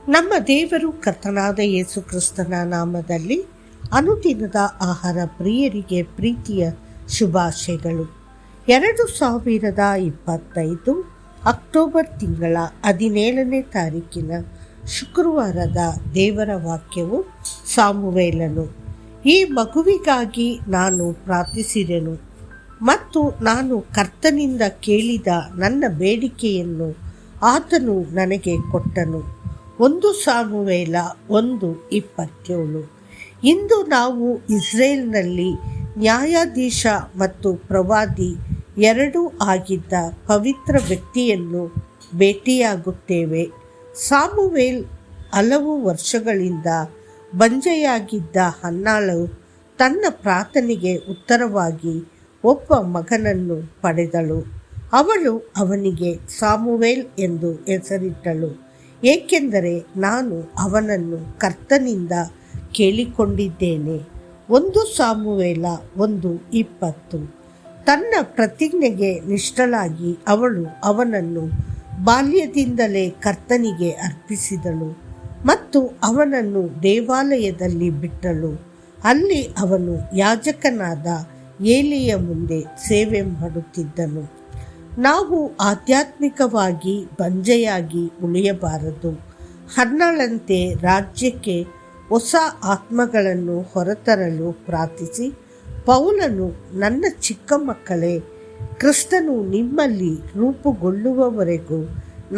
ನಮ್ಮ ದೇವರು ಕರ್ತನಾದ ಯೇಸು ಕ್ರಿಸ್ತನ ನಾಮದಲ್ಲಿ ಅನುದಿನದ ಆಹಾರ ಪ್ರಿಯರಿಗೆ ಪ್ರೀತಿಯ ಶುಭಾಶಯಗಳು. 2025 ಅಕ್ಟೋಬರ್ ತಿಂಗಳ 17ನೇ ತಾರೀಕಿನ ಶುಕ್ರವಾರದ ದೇವರ ವಾಕ್ಯವು ಸಾಮುವೇಲನು. ಈ ಮಗುವಿಗಾಗಿ ನಾನು ಪ್ರಾರ್ಥಿಸಿದೆನು ಮತ್ತು ನಾನು ಕರ್ತನಿಂದ ಕೇಳಿದ ನನ್ನ ಬೇಡಿಕೆಯನ್ನು ಆತನು ನನಗೆ ಕೊಟ್ಟನು. 1 ಸಾಮುವೇಲ 1:27. ಇಂದು ನಾವು ಇಸ್ರೇಲ್ನಲ್ಲಿ ನ್ಯಾಯಾಧೀಶ ಮತ್ತು ಪ್ರವಾದಿ ಎರಡೂ ಆಗಿದ್ದ ಪವಿತ್ರ ವ್ಯಕ್ತಿಯನ್ನು ಭೇಟಿಯಾಗುತ್ತೇವೆ. ಸಾಮುವೇಲ್ ಹಲವು ವರ್ಷಗಳಿಂದ ಬಂಜೆಯಾಗಿದ್ದ ಹನ್ನಾಳು ತನ್ನ ಪ್ರಾರ್ಥನೆಗೆ ಉತ್ತರವಾಗಿ ಒಬ್ಬ ಮಗನನ್ನು ಪಡೆದಳು. ಅವಳು ಅವನಿಗೆ ಸಾಮುವೇಲ್ ಎಂದು ಹೆಸರಿಟ್ಟಳು, ಏಕೆಂದರೆ ನಾನು ಅವನನ್ನು ಕರ್ತನಿಂದ ಕೇಳಿಕೊಂಡಿದ್ದೇನೆ. 1 ಸಾಮುವೇಲ 1:20. ತನ್ನ ಪ್ರತಿಜ್ಞೆಗೆ ನಿಷ್ಠಳಾಗಿ ಅವಳು ಅವನನ್ನು ಬಾಲ್ಯದಿಂದಲೇ ಕರ್ತನಿಗೆ ಅರ್ಪಿಸಿದಳು ಮತ್ತು ಅವನನ್ನು ದೇವಾಲಯದಲ್ಲಿ ಬಿಟ್ಟಳು. ಅಲ್ಲಿ ಅವನು ಯಾಜಕನಾದ ಏಲಿಯ ಮುಂದೆ ಸೇವೆ ಮಾಡುತ್ತಿದ್ದನು. ನಾವು ಆಧ್ಯಾತ್ಮಿಕವಾಗಿ ಬಂಜೆಯಾಗಿ ಉಳಿಯಬಾರದು. ಹನ್ನಾಳಂತೆ ರಾಜ್ಯಕ್ಕೆ ಹೊಸ ಆತ್ಮಗಳನ್ನು ಹೊರತರಲು ಪ್ರಾರ್ಥಿಸಿ ಪೌಲನು, ನನ್ನ ಚಿಕ್ಕ ಮಕ್ಕಳೇ, ಕ್ರಿಸ್ತನು ನಿಮ್ಮಲ್ಲಿ ರೂಪುಗೊಳ್ಳುವವರೆಗೂ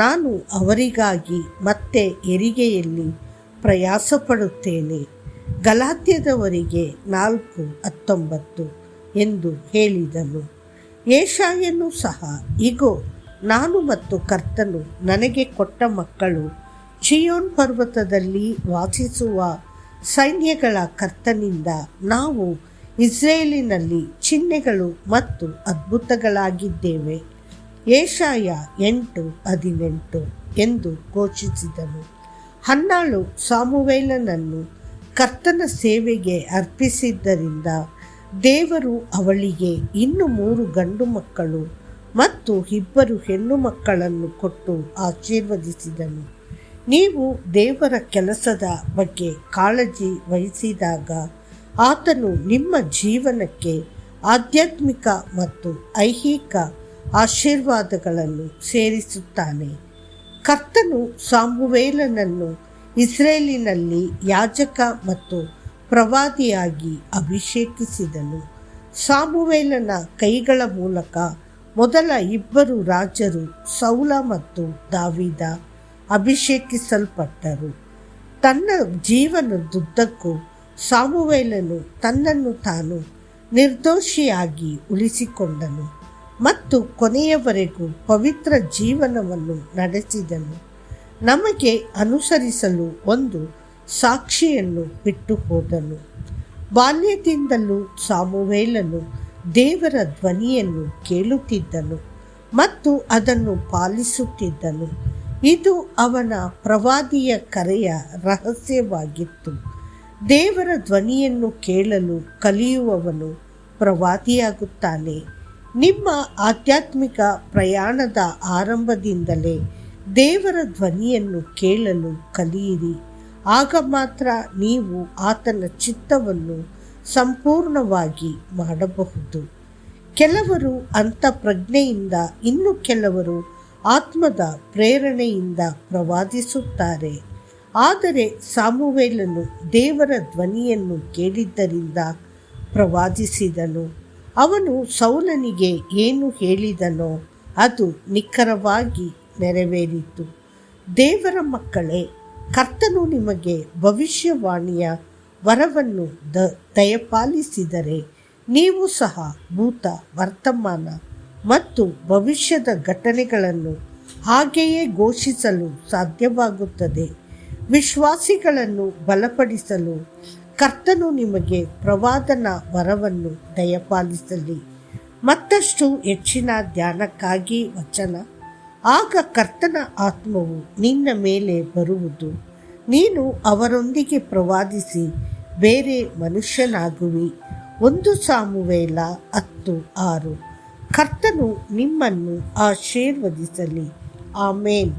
ನಾನು ಅವರಿಗಾಗಿ ಮತ್ತೆ ಹೆರಿಗೆಯಲ್ಲಿ ಪ್ರಯಾಸಪಡುತ್ತೇನೆ. ಗಲಾತ್ಯದವರಿಗೆ 4:19 ಎಂದು ಹೇಳಿದನು. ಯೆಶಾಯನು ಸಹ, ಇಗೋ, ನಾನು ಮತ್ತು ಕರ್ತನು ನನಗೆ ಕೊಟ್ಟ ಮಕ್ಕಳು ಚೀಯೋನ್ ಪರ್ವತದಲ್ಲಿ ವಾಸಿಸುವ ಸೈನ್ಯಗಳ ಕರ್ತನಿಂದ ನಾವು ಇಸ್ರೇಲಿನಲ್ಲಿ ಚಿಹ್ನೆಗಳು ಮತ್ತು ಅದ್ಭುತಗಳಾಗಿದ್ದೇವೆ. ಯೆಶಾಯ 8:18 ಎಂದು ಘೋಷಿಸಿದನು. ಹನ್ನಾಳು ಸಾಮುವೇಲನನ್ನು ಕರ್ತನ ಸೇವೆಗೆ ಅರ್ಪಿಸಿದ್ದರಿಂದ ದೇವರು ಅವಳಿಗೆ ಇನ್ನು 3 ಗಂಡು ಮಕ್ಕಳು ಮತ್ತು 2 ಹೆಣ್ಣು ಮಕ್ಕಳನ್ನು ಕೊಟ್ಟು ಆಶೀರ್ವದಿಸಿದನು. ನೀವು ದೇವರ ಕೆಲಸದ ಬಗ್ಗೆ ಕಾಳಜಿ ವಹಿಸಿದಾಗ ಆತನು ನಿಮ್ಮ ಜೀವನಕ್ಕೆ ಆಧ್ಯಾತ್ಮಿಕ ಮತ್ತು ಐಹಿಕ ಆಶೀರ್ವಾದಗಳನ್ನು ಸೇರಿಸುತ್ತಾನೆ. ಕರ್ತನು ಸಾಮುವೇಲನನ್ನು ಇಸ್ರೇಲಿನಲ್ಲಿ ಯಾಜಕ ಮತ್ತು ಪ್ರವಾದಿಯಾಗಿ ಅಭಿಷೇಕಿಸಿದನು. ಸಾಮುವೇಲನ ಕೈಗಳ ಮೂಲಕ ಮೊದಲ 2 ರಾಜರು ಸೌಲ ಮತ್ತು ದಾವೀದ ಅಭಿಷೇಕಿಸಲ್ಪಟ್ಟರು. ತನ್ನ ಜೀವನದುದ್ದಕ್ಕೂ ಸಾಮುವೇಲನು ತನ್ನನ್ನು ತಾನು ನಿರ್ದೋಷಿಯಾಗಿ ಉಳಿಸಿಕೊಂಡನು ಮತ್ತು ಕೊನೆಯವರೆಗೂ ಪವಿತ್ರ ಜೀವನವನ್ನು ನಡೆಸಿದನು. ನಮಗೆ ಅನುಸರಿಸಲು ಒಂದು ಸಾಕ್ಷಿಯನ್ನು ಬಿಟ್ಟು ಹೋದನು. ಬಾಲ್ಯದಿಂದಲೂ ಸಾಮುವೇಲನು ದೇವರ ಧ್ವನಿಯನ್ನು ಕೇಳುತ್ತಿದ್ದನು ಮತ್ತು ಅದನ್ನು ಪಾಲಿಸುತ್ತಿದ್ದನು. ಇದು ಅವನ ಪ್ರವಾದಿಯ ಕರೆಯ ರಹಸ್ಯವಾಗಿತ್ತು. ದೇವರ ಧ್ವನಿಯನ್ನು ಕೇಳಲು ಕಲಿಯುವವನು ಪ್ರವಾದಿಯಾಗುತ್ತಾನೆ. ನಿಮ್ಮ ಆಧ್ಯಾತ್ಮಿಕ ಪ್ರಯಾಣದ ಆರಂಭದಿಂದಲೇ ದೇವರ ಧ್ವನಿಯನ್ನು ಕೇಳಲು ಕಲಿಯಿರಿ. ಆಗ ಮಾತ್ರ ನೀವು ಆತನ ಚಿತ್ತವನ್ನು ಸಂಪೂರ್ಣವಾಗಿ ಮಾಡಬಹುದು. ಕೆಲವರು ಅಂತಃಪ್ರಜ್ಞೆಯಿಂದ, ಇನ್ನು ಕೆಲವರು ಆತ್ಮದ ಪ್ರೇರಣೆಯಿಂದ ಪ್ರವಾದಿಸುತ್ತಾರೆ. ಆದರೆ ಸಾಮುವೇಲನು ದೇವರ ಧ್ವನಿಯನ್ನು ಕೇಳಿದ್ದರಿಂದ ಪ್ರವಾದಿಸಿದನು. ಅವನು ಸೌಲನಿಗೆ ಏನು ಹೇಳಿದನೋ ಅದು ನಿಖರವಾಗಿ ನೆರವೇರಿತು. ದೇವರ ಮಕ್ಕಳೇ, ಕರ್ತನು ನಿಮಗೆ ಭವಿಷ್ಯವಾಣಿಯ ವರವನ್ನು ದಯಪಾಲಿಸಿದರೆ ನೀವು ಸಹ ಭೂತ, ವರ್ತಮಾನ ಮತ್ತು ಭವಿಷ್ಯದ ಘಟನೆಗಳನ್ನು ಹಾಗೆಯೇ ಘೋಷಿಸಲು ಸಾಧ್ಯವಾಗುತ್ತದೆ. ವಿಶ್ವಾಸಿಗಳನ್ನು ಬಲಪಡಿಸಲು ಕರ್ತನು ನಿಮಗೆ ಪ್ರವಾದನ ವರವನ್ನು ದಯಪಾಲಿಸಲಿ. ಮತ್ತಷ್ಟು ಹೆಚ್ಚಿನ ಧ್ಯಾನಕ್ಕಾಗಿ ವಚನ. ಆಗ ಕರ್ತನ ಆತ್ಮವು ನಿನ್ನ ಮೇಲೆ ಬರುವುದು, ನೀನು ಅವರೊಂದಿಗೆ ಪ್ರವಾದಿಸಿ ಬೇರೆ ಮನುಷ್ಯನಾಗುವಿ. 1 ಸಾಮುವೇಲ 10:6. ಕರ್ತನು ನಿಮ್ಮನ್ನು ಆಶೀರ್ವದಿಸಲಿ. ಆಮೇನ್.